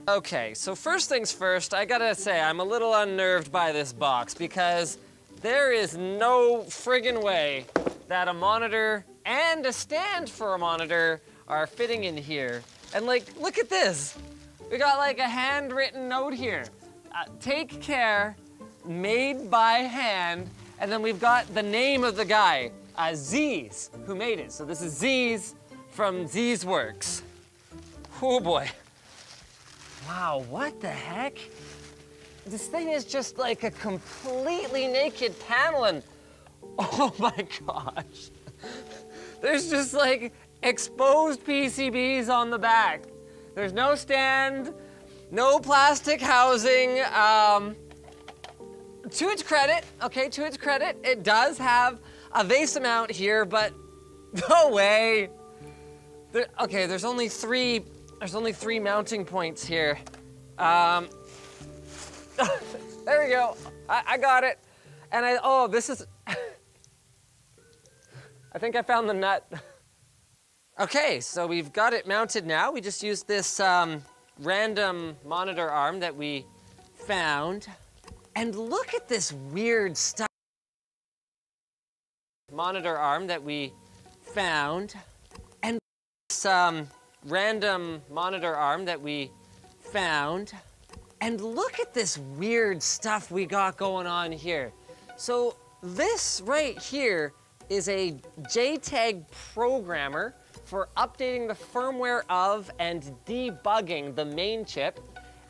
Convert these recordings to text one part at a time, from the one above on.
Okay, so first things first, I gotta say I'm a little unnerved by this box because there is no friggin' way that a monitor and a stand for a monitor are fitting in here. And like, look at this. We got like a handwritten note here. Take care, made by hand, and then we've got the name of the guy, Z's, who made it. So this is Z's from Z's Works. Oh boy. Wow, what the heck? This thing is just like a completely naked panel and oh my gosh. There's just like exposed PCBs on the back. There's no stand, no plastic housing. To its credit, it does have a vase mount here, but no way. There's only three mounting points here. There we go. I got it. And this is, I think I found the nut. Okay, so we've got it mounted now. We just used this random monitor arm that we found. And look at this weird stuff. Monitor arm that we found. And this random monitor arm that we found. And look at this weird stuff we got going on here. So this right here is a JTAG programmer for updating the firmware of and debugging the main chip.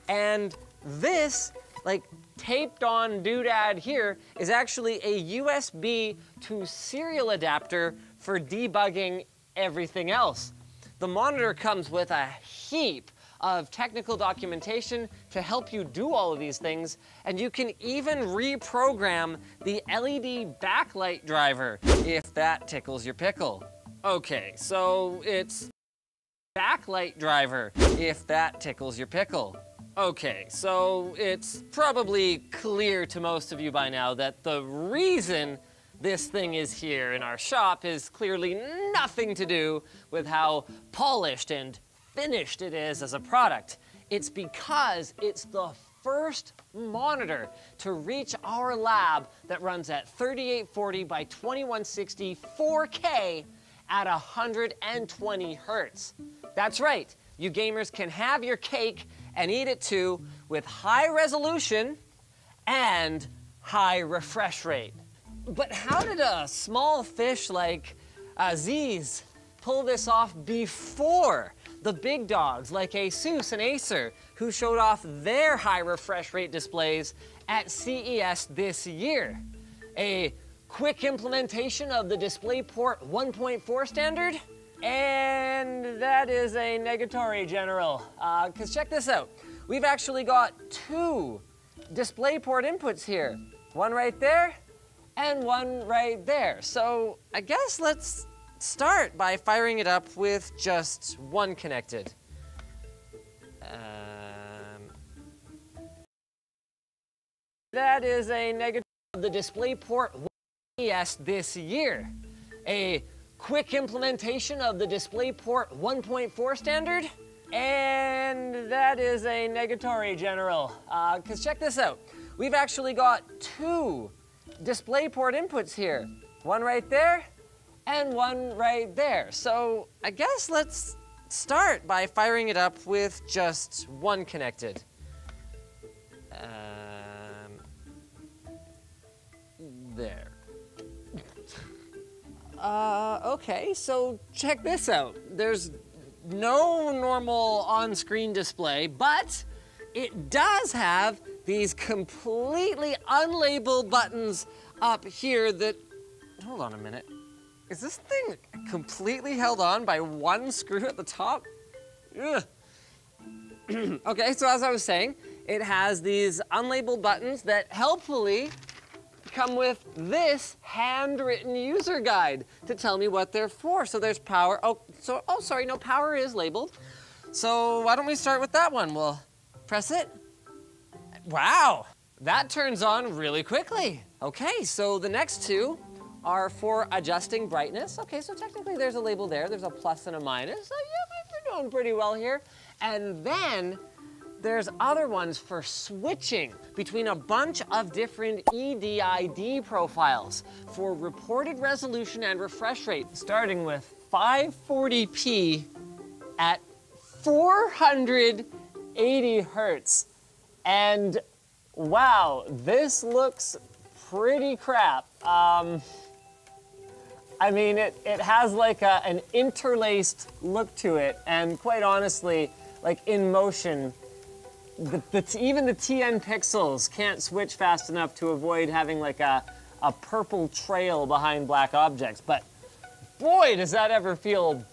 And this, like, taped on doodad here is actually a USB to serial adapter for debugging everything else. The monitor comes with a heap of technical documentation to help you do all of these things, and you can even reprogram the LED backlight driver if that tickles your pickle. Okay, so it's backlight driver if that tickles your pickle. Okay, so it's probably clear to most of you by now that the reason this thing is here in our shop is clearly nothing to do with how polished and finished it is as a product. It's because it's the first monitor to reach our lab that runs at 3840 by 2160 4K at 120 hertz. That's right, you gamers can have your cake and eat it too with high resolution and high refresh rate. But how did a small fish like Aziz pull this off before the big dogs like Asus and Acer, who showed off their high refresh rate displays at CES this year? A quick implementation of the DisplayPort 1.4 standard? And that is a negatory, General. Because check this out. We've actually got two DisplayPort inputs here. One right there and one right there. So I guess let's start by firing it up with just one connected. That is a negative of the DisplayPort CES this year. A quick implementation of the DisplayPort 1.4 standard? And that is a negatory, General. Because check this out. We've actually got two DisplayPort inputs here. One right there and one right there. So I guess let's start by firing it up with just one connected. There. Okay, so check this out. There's no normal on-screen display, but it does have these completely unlabeled buttons up here that, hold on a minute. Is this thing completely held on by one screw at the top? Ugh. Okay, so as I was saying, it has these unlabeled buttons that helpfully come with this handwritten user guide to tell me what they're for. So there's power. Sorry, no, power is labeled. So why don't we start with that one? We'll press it. Wow, that turns on really quickly. Okay, so the next two are for adjusting brightness. Okay, so technically there's a label there. There's a plus and a minus. So yeah, we're doing pretty well here. And then there's other ones for switching between a bunch of different EDID profiles for reported resolution and refresh rate, starting with 540p at 480 hertz. And wow, this looks pretty crap. I mean, it has like an interlaced look to it, and quite honestly, like in motion, even the TN pixels can't switch fast enough to avoid having like a purple trail behind black objects. But boy, does that ever feel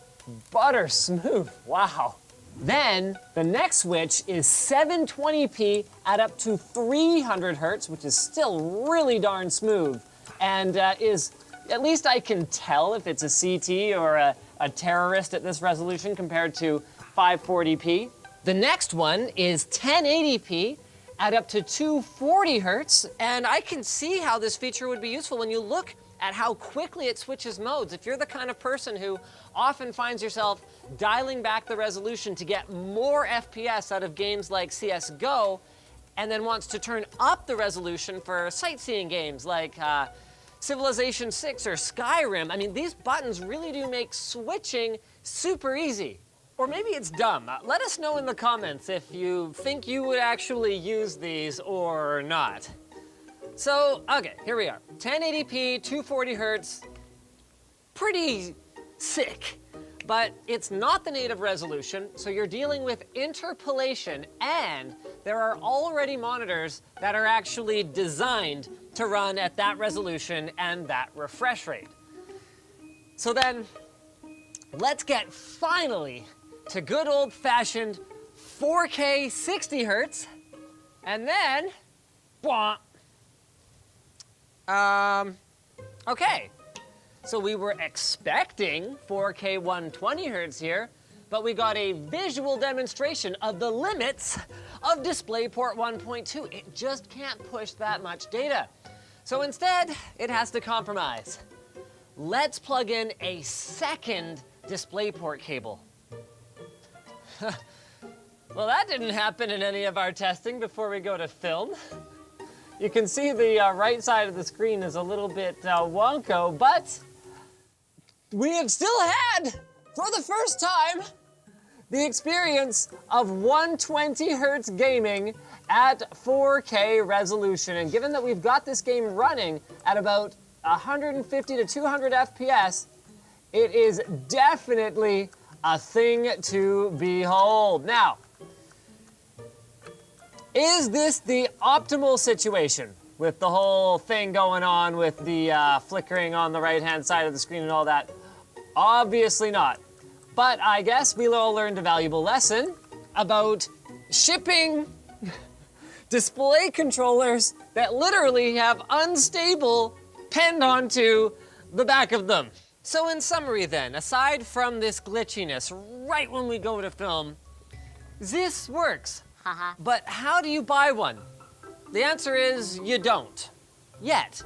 butter smooth. Wow. Then the next switch is 720p at up to 300 hertz, which is still really darn smooth, and is, at least I can tell if it's a CT or a terrorist at this resolution compared to 540p. The next one is 1080p at up to 240 hertz, and I can see how this feature would be useful when you look at how quickly it switches modes. If you're the kind of person who often finds yourself dialing back the resolution to get more FPS out of games like CSGO, and then wants to turn up the resolution for sightseeing games like Civilization 6 or Skyrim, I mean, these buttons really do make switching super easy. Or maybe it's dumb. Let us know in the comments if you think you would actually use these or not. So, okay, here we are. 1080p, 240 hertz, pretty sick. But it's not the native resolution, so you're dealing with interpolation, and there are already monitors that are actually designed to run at that resolution and that refresh rate. So then, let's get finally to good old-fashioned 4K 60 hertz, and then, bwah. Okay. So we were expecting 4K 120 hertz here, but we got a visual demonstration of the limits of DisplayPort 1.2. It just can't push that much data. So instead, it has to compromise. Let's plug in a second DisplayPort cable. Well, that didn't happen in any of our testing before we go to film. You can see the right side of the screen is a little bit wonko, but we have still had, for the first time, the experience of 120 hertz gaming at 4K resolution. And given that we've got this game running at about 150 to 200 FPS, it is definitely a thing to behold. Now, is this the optimal situation with the whole thing going on with the flickering on the right-hand side of the screen and all that? Obviously not. But I guess we all learned a valuable lesson about shipping display controllers that literally have unstable penned onto the back of them. So in summary then, aside from this glitchiness right when we go to film, this works. But how do you buy one? The answer is you don't, yet.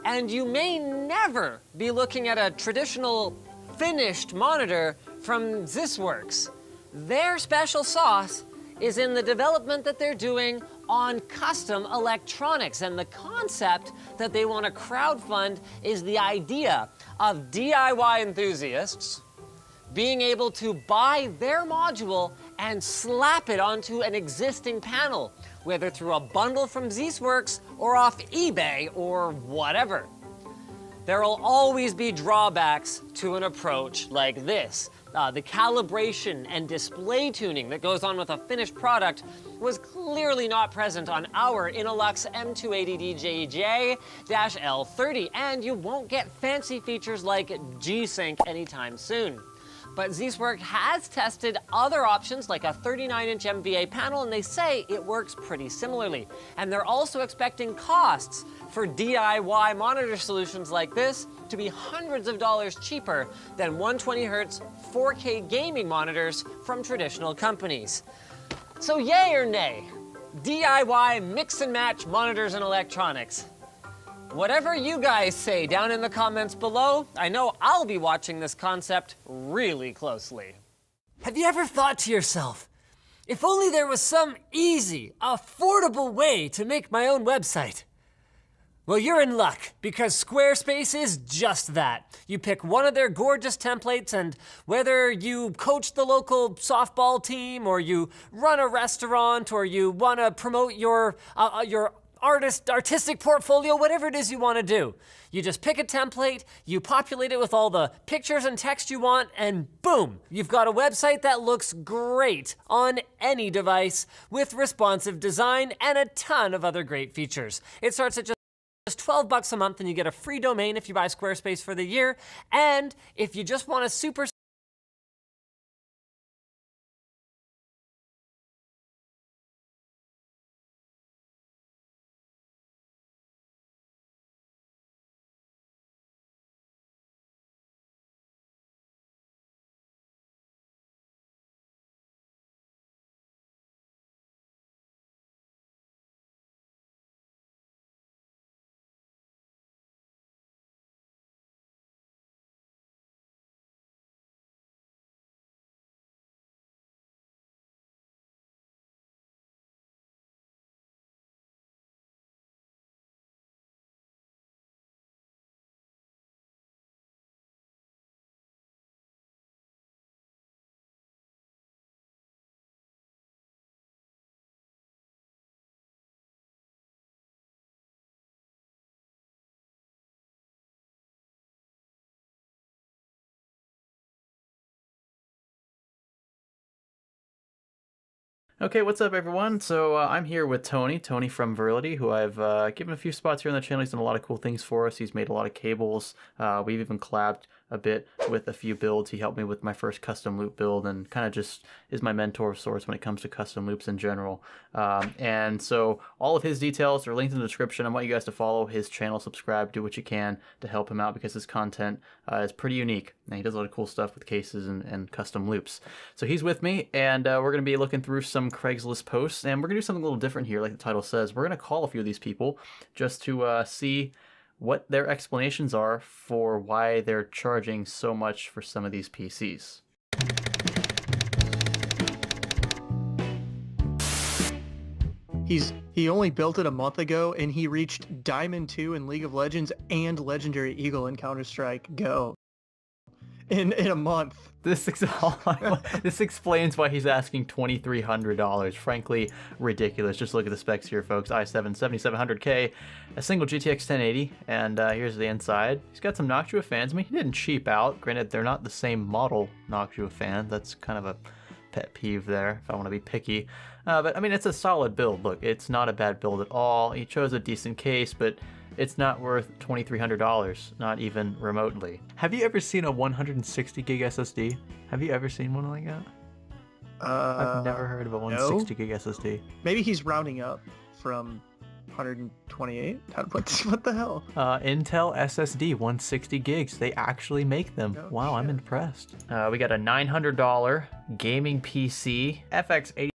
And you may never be looking at a traditional finished monitor from ZisWorks. Their special sauce is in the development that they're doing on custom electronics. And the concept that they want to crowdfund is the idea of DIY enthusiasts being able to buy their module and slap it onto an existing panel, whether through a bundle from ZisWorks or off eBay or whatever. There will always be drawbacks to an approach like this. The calibration and display tuning that goes on with a finished product was clearly not present on our Innolux M280DJ-L30, and you won't get fancy features like G-Sync anytime soon. But ZisWorks has tested other options like a 39-inch MVA panel, and they say it works pretty similarly. And they're also expecting costs for DIY monitor solutions like this to be hundreds of dollars cheaper than 120 hertz 4K gaming monitors from traditional companies. So yay or nay? DIY mix and match monitors and electronics. Whatever you guys say down in the comments below, I know I'll be watching this concept really closely. Have you ever thought to yourself, If only there was some easy, affordable way to make my own website. Well, you're in luck, because Squarespace is just that. You pick one of their gorgeous templates, and whether you coach the local softball team, or you run a restaurant, or you want to promote your artistic portfolio, whatever it is you want to do, you just pick a template, you populate it with all the pictures and text you want, and boom, you've got a website that looks great on any device with responsive design and a ton of other great features. It starts at just $12 a month, and you get a free domain if you buy Squarespace for the year. And if you just want a super Okay, what's up everyone? So I'm here with Tony from Virility, who I've given a few spots here on the channel. He's done a lot of cool things for us. He's made a lot of cables. We've even collabed a bit with a few builds. He helped me with my first custom loop build and kind of just is my mentor of sorts when it comes to custom loops in general. And so all of his details are linked in the description. I want you guys to follow his channel, subscribe, do what you can to help him out because his content is pretty unique. And he does a lot of cool stuff with cases and custom loops. So he's with me, and we're going to be looking through some Craigslist posts, and we're going to do something a little different here, like the title says. We're going to call a few of these people just to see what their explanations are for why they're charging so much for some of these PCs. He only built it a month ago, and he reached Diamond 2 in League of Legends and Legendary Eagle in Counter-Strike Go in a month. This explains why he's asking $2,300. Frankly, ridiculous. Just look at the specs here, folks. i7 7700K, a single GTX 1080, and here's the inside. He's got some Noctua fans. I mean, he didn't cheap out. Granted, they're not the same model Noctua fan. That's kind of a pet peeve there, if I want to be picky. But I mean, it's a solid build. Look, it's not a bad build at all. He chose a decent case, but it's not worth $2,300, not even remotely. Have you ever seen a 160 gig SSD? Have you ever seen one like that? I've never heard of a 160 gig SSD. Maybe he's rounding up from 128? What the hell? Intel SSD, 160 gigs. They actually make them. Oh, wow, shit. I'm impressed. We got a $900 gaming PC, FX 80.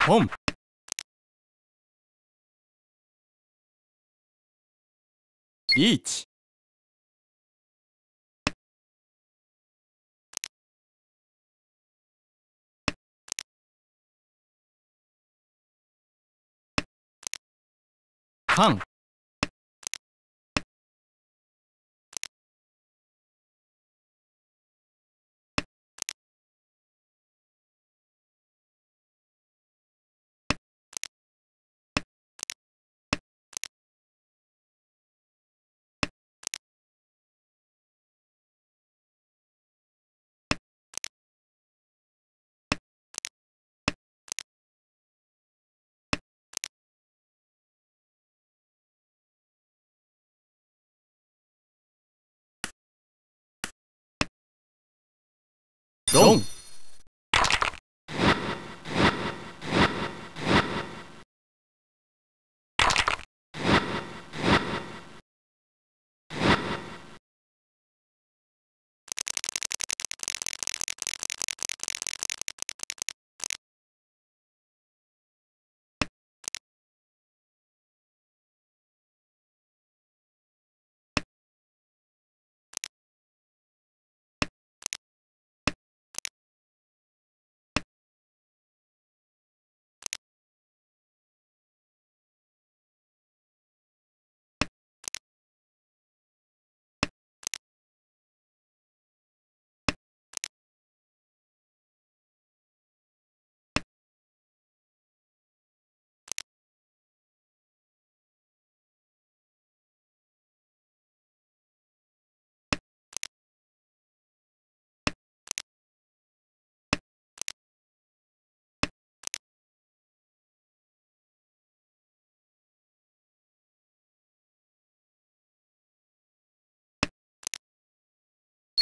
本リーチカンドン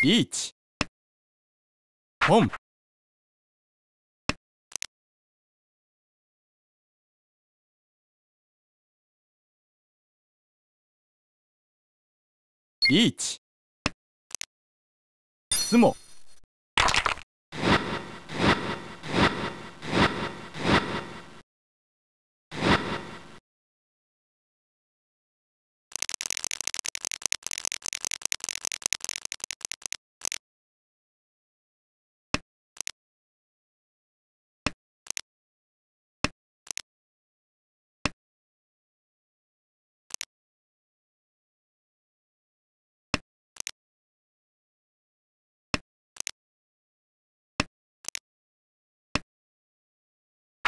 リーチ本リーチスモ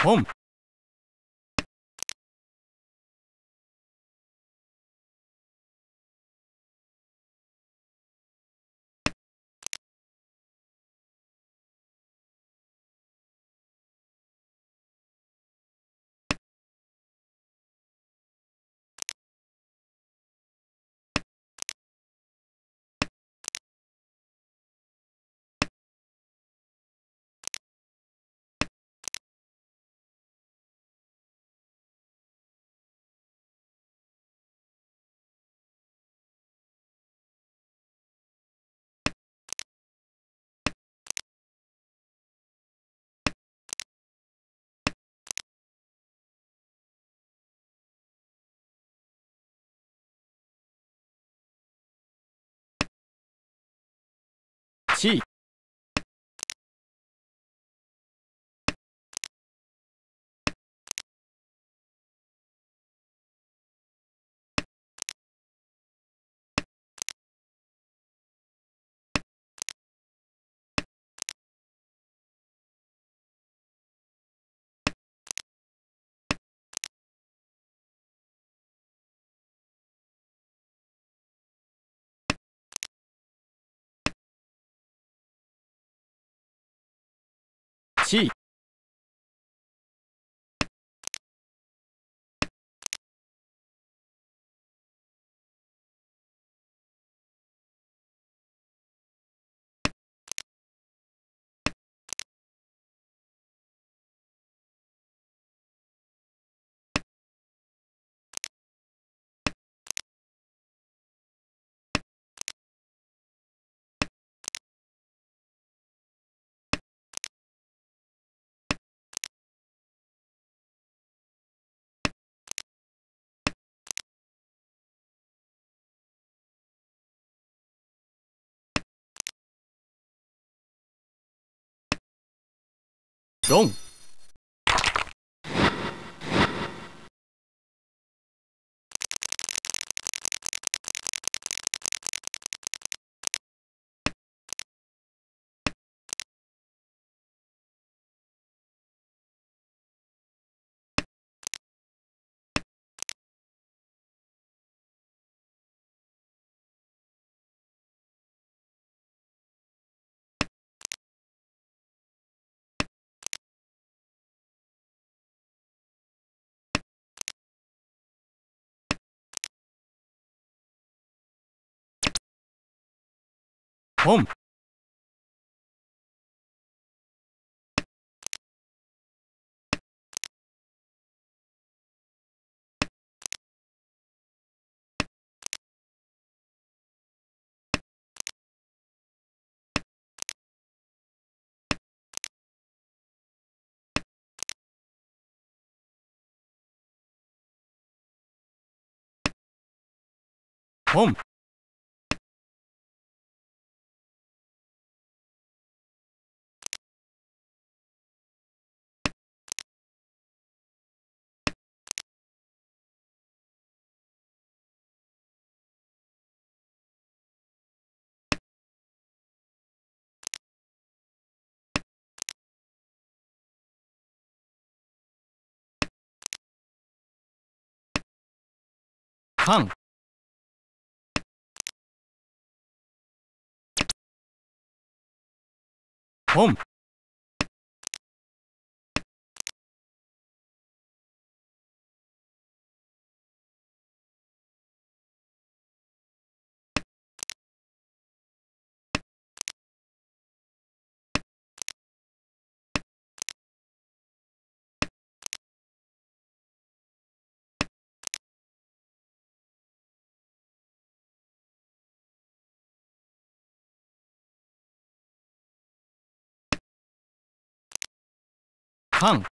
本チーチーロン、ポン、ポン、カン、ポン、カン、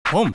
ポン、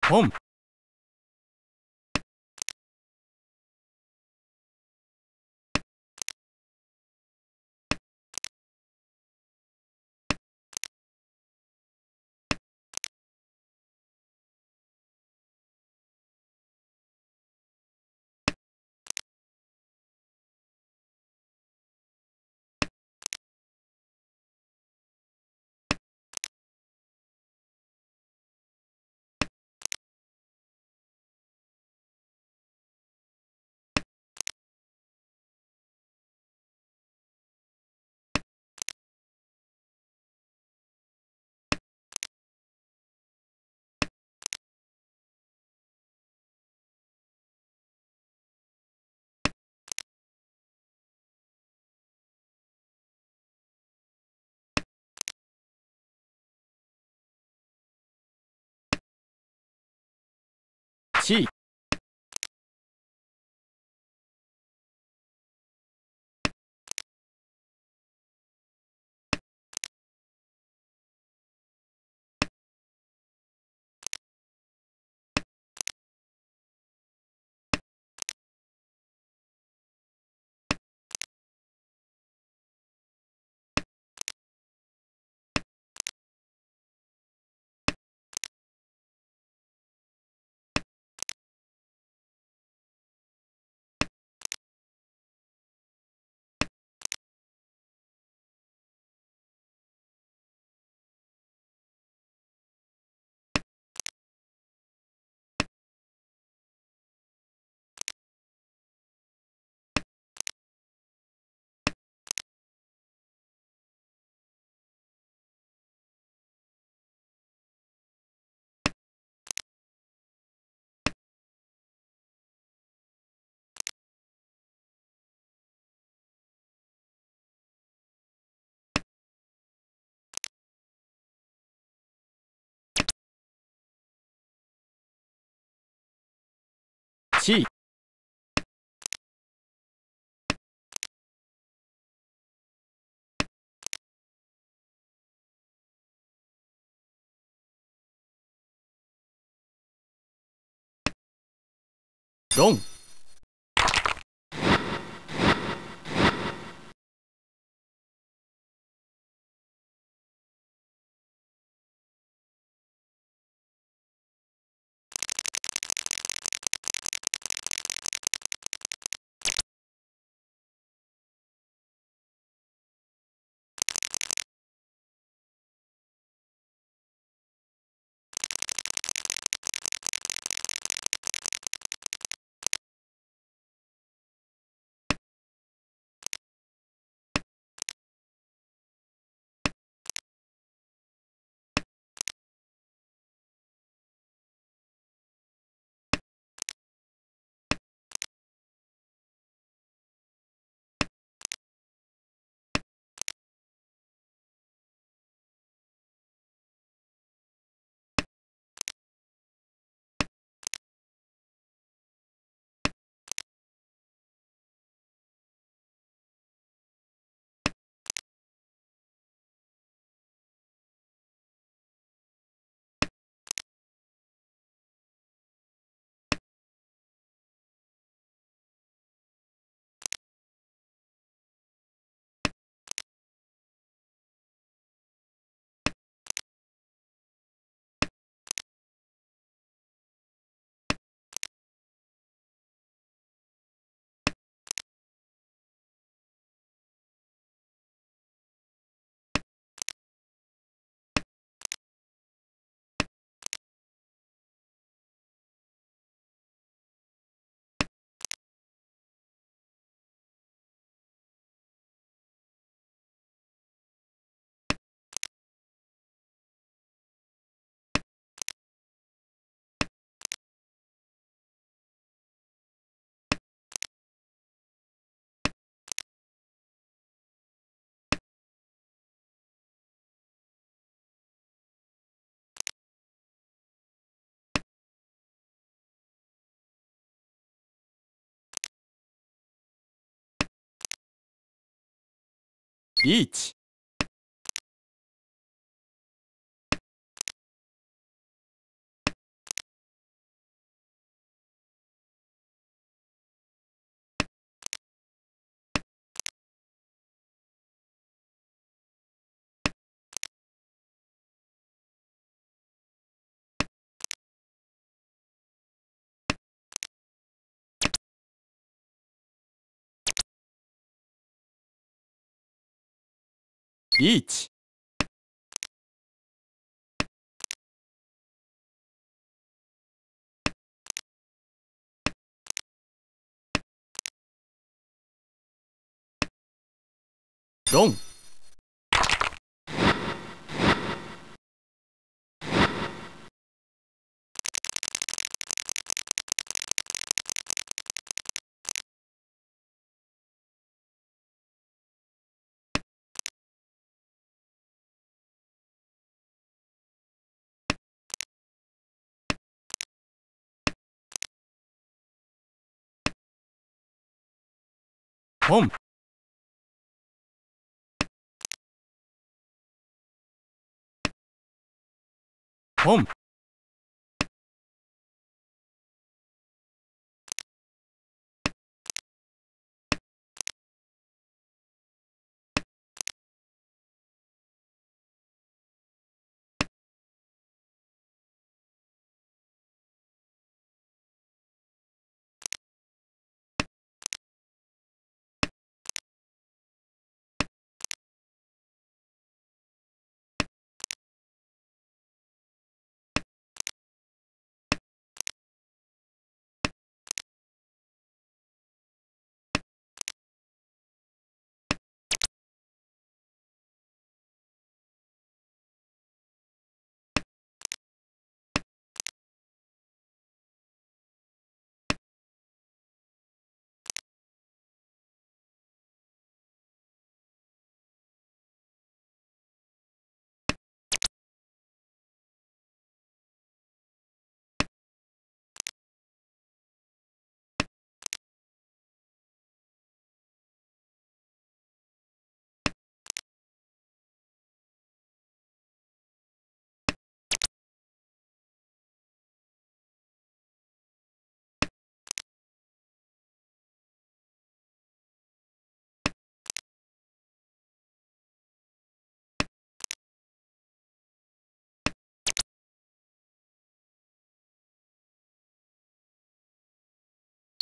本 地位 地位 論 リーチリーチ。ロン。ポン。ポン。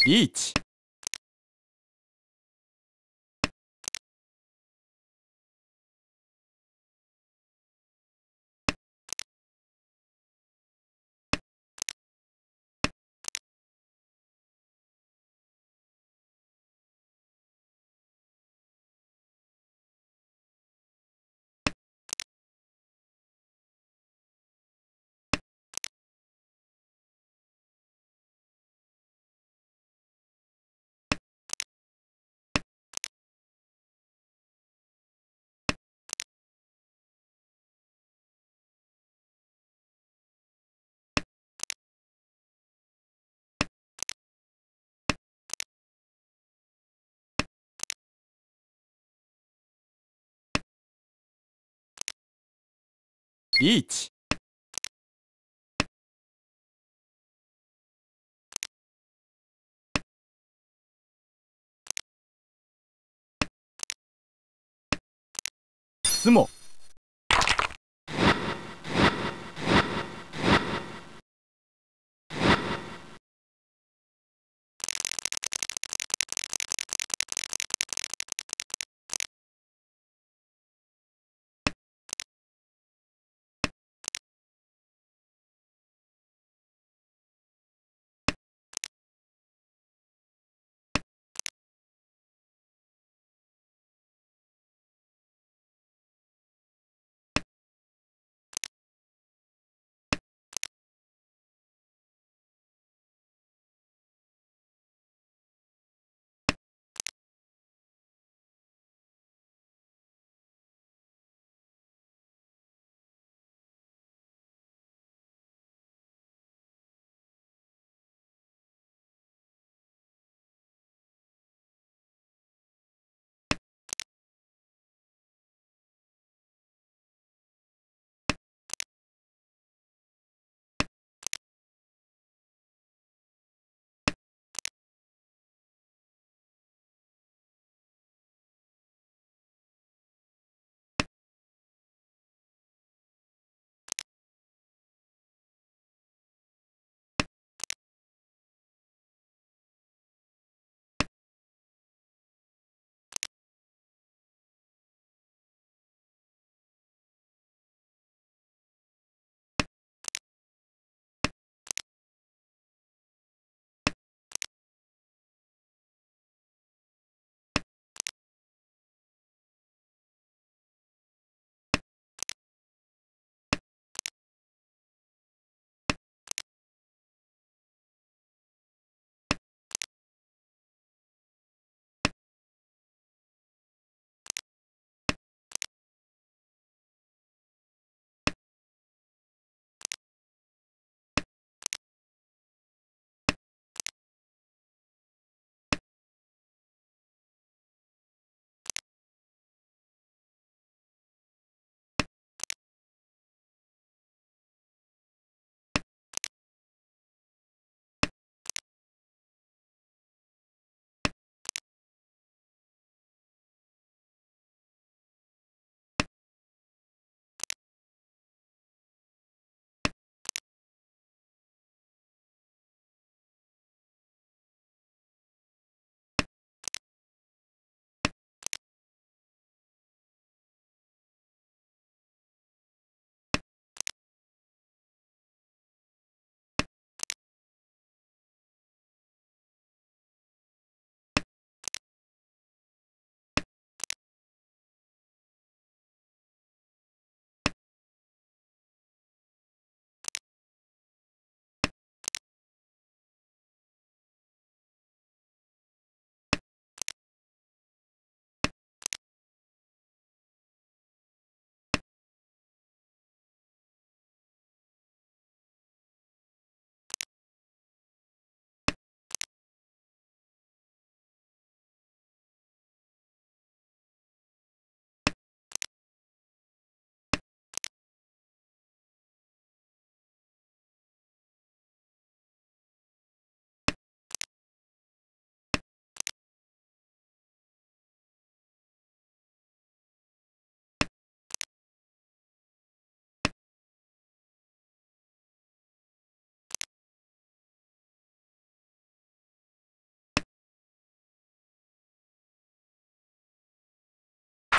リーチ。リーチ。スモ。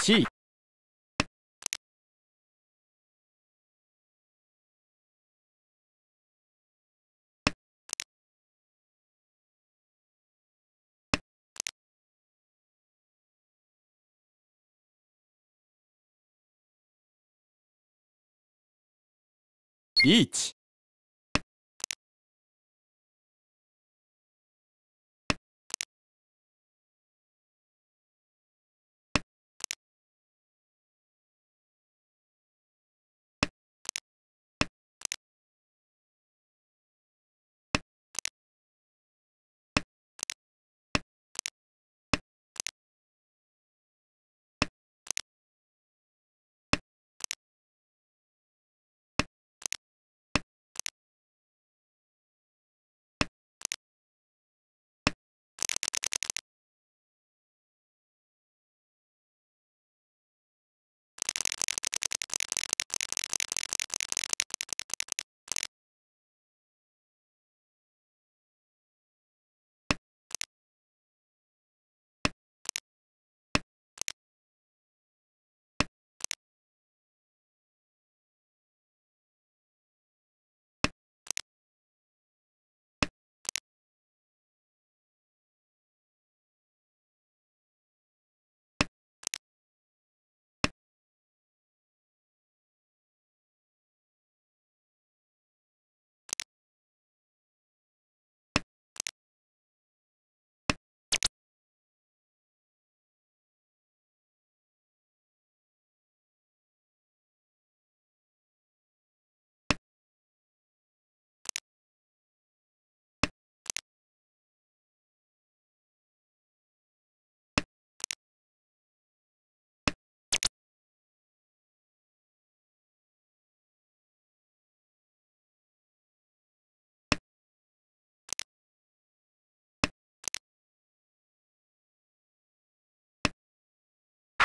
C. リーチ。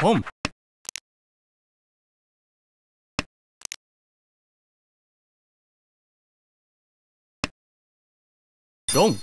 ポン。ロン。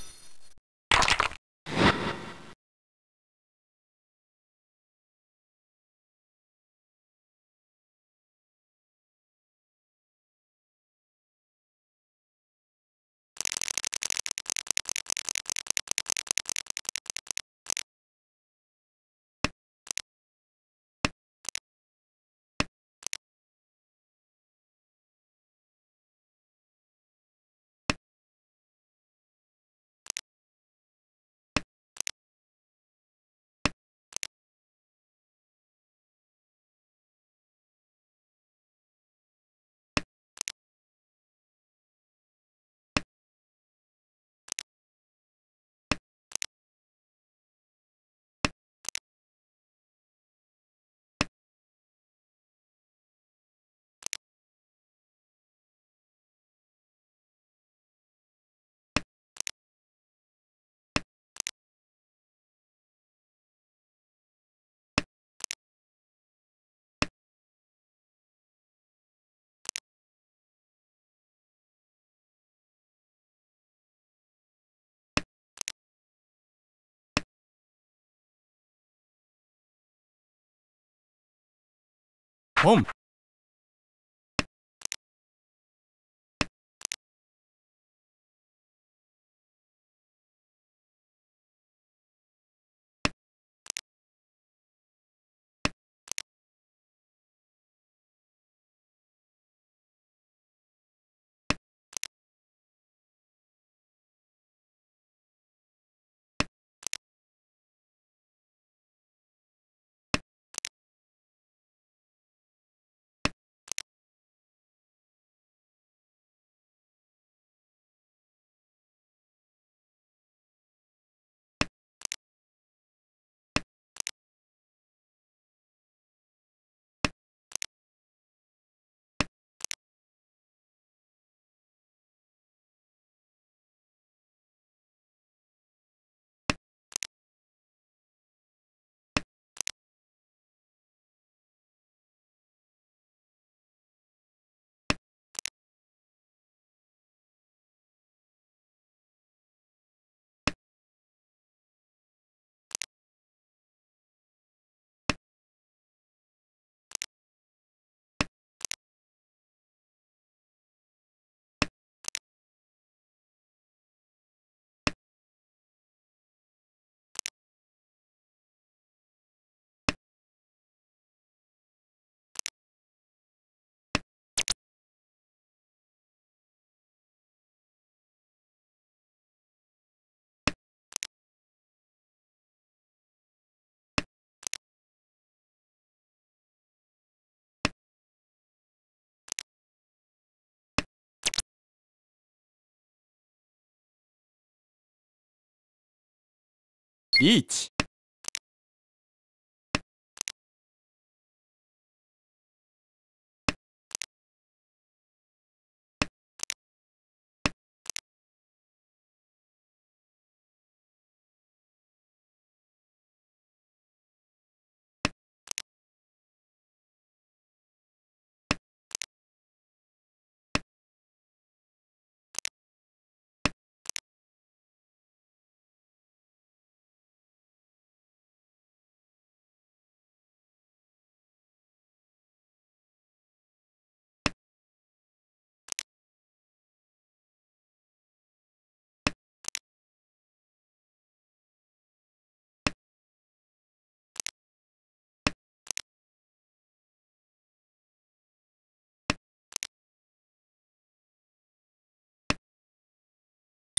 ポン。リーチ。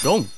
ドン。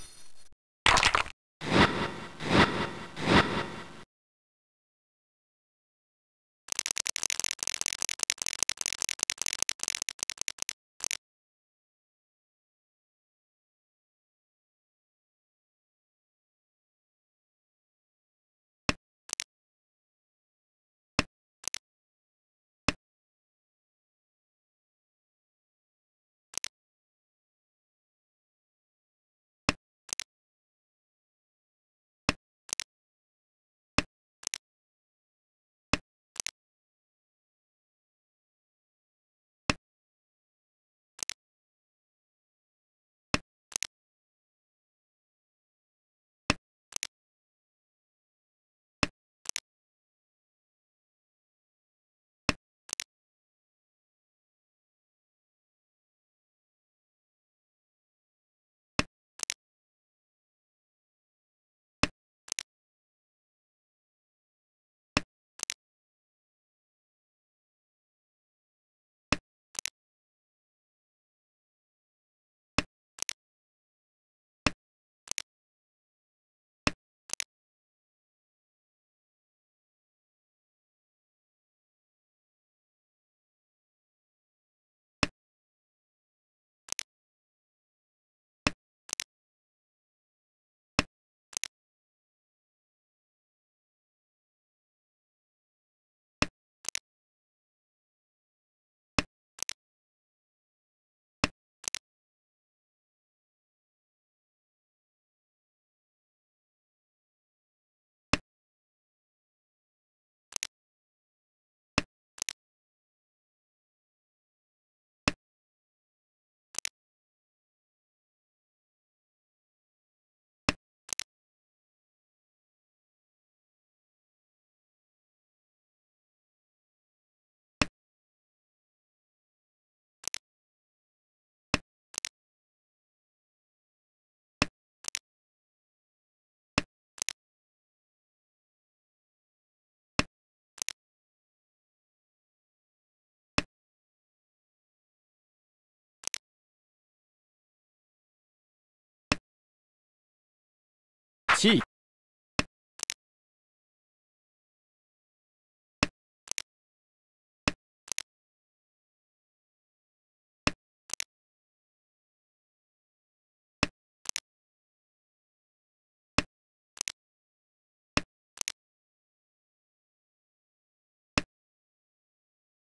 チー。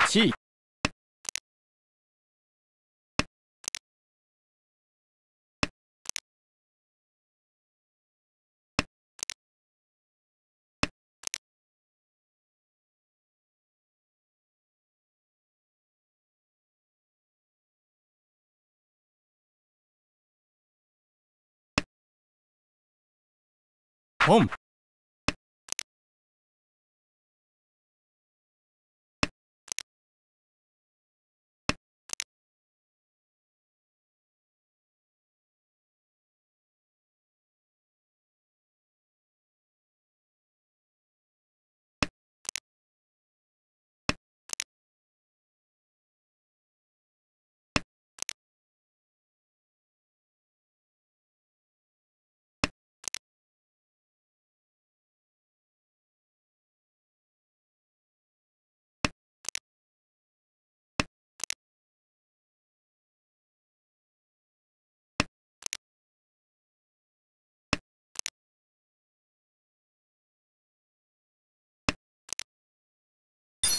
チー。ポン。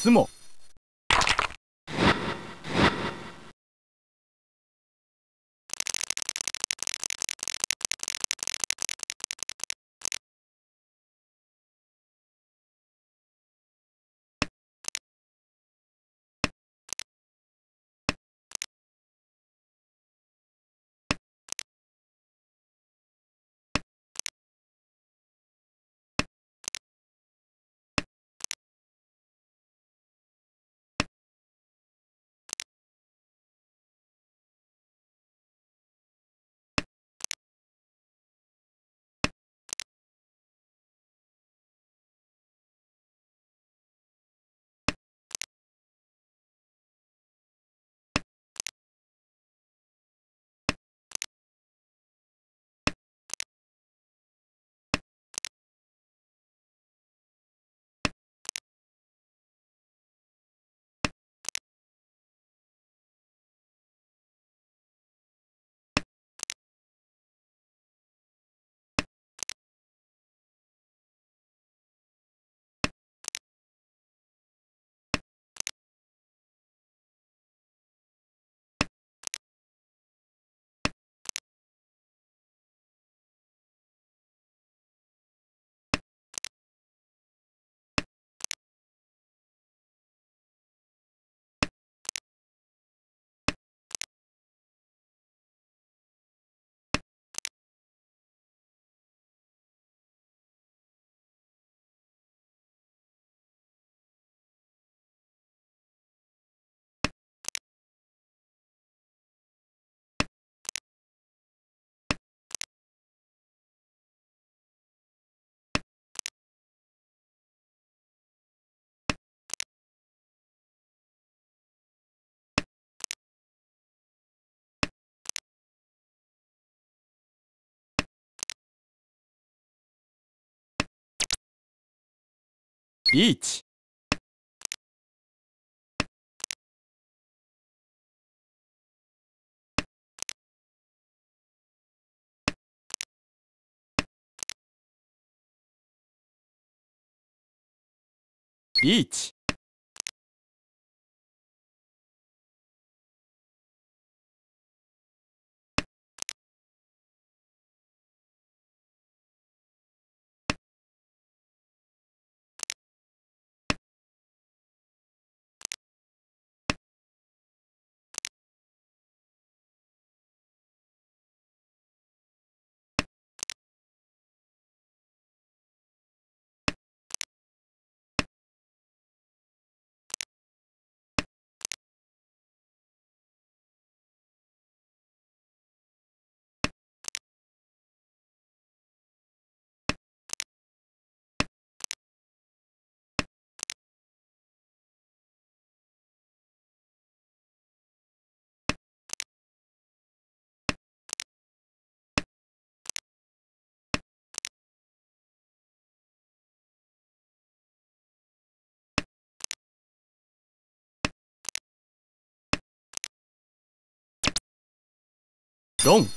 つもリーチリーチドン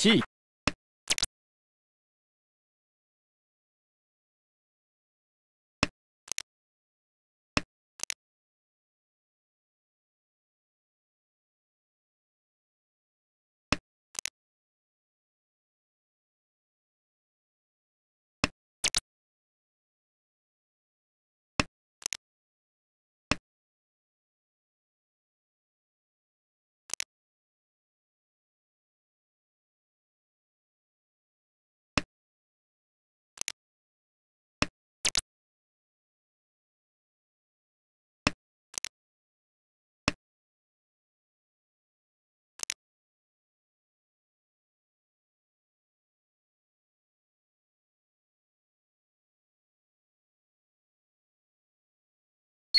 1、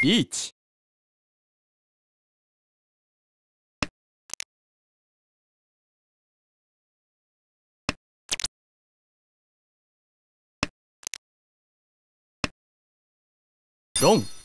リーチ、ロン。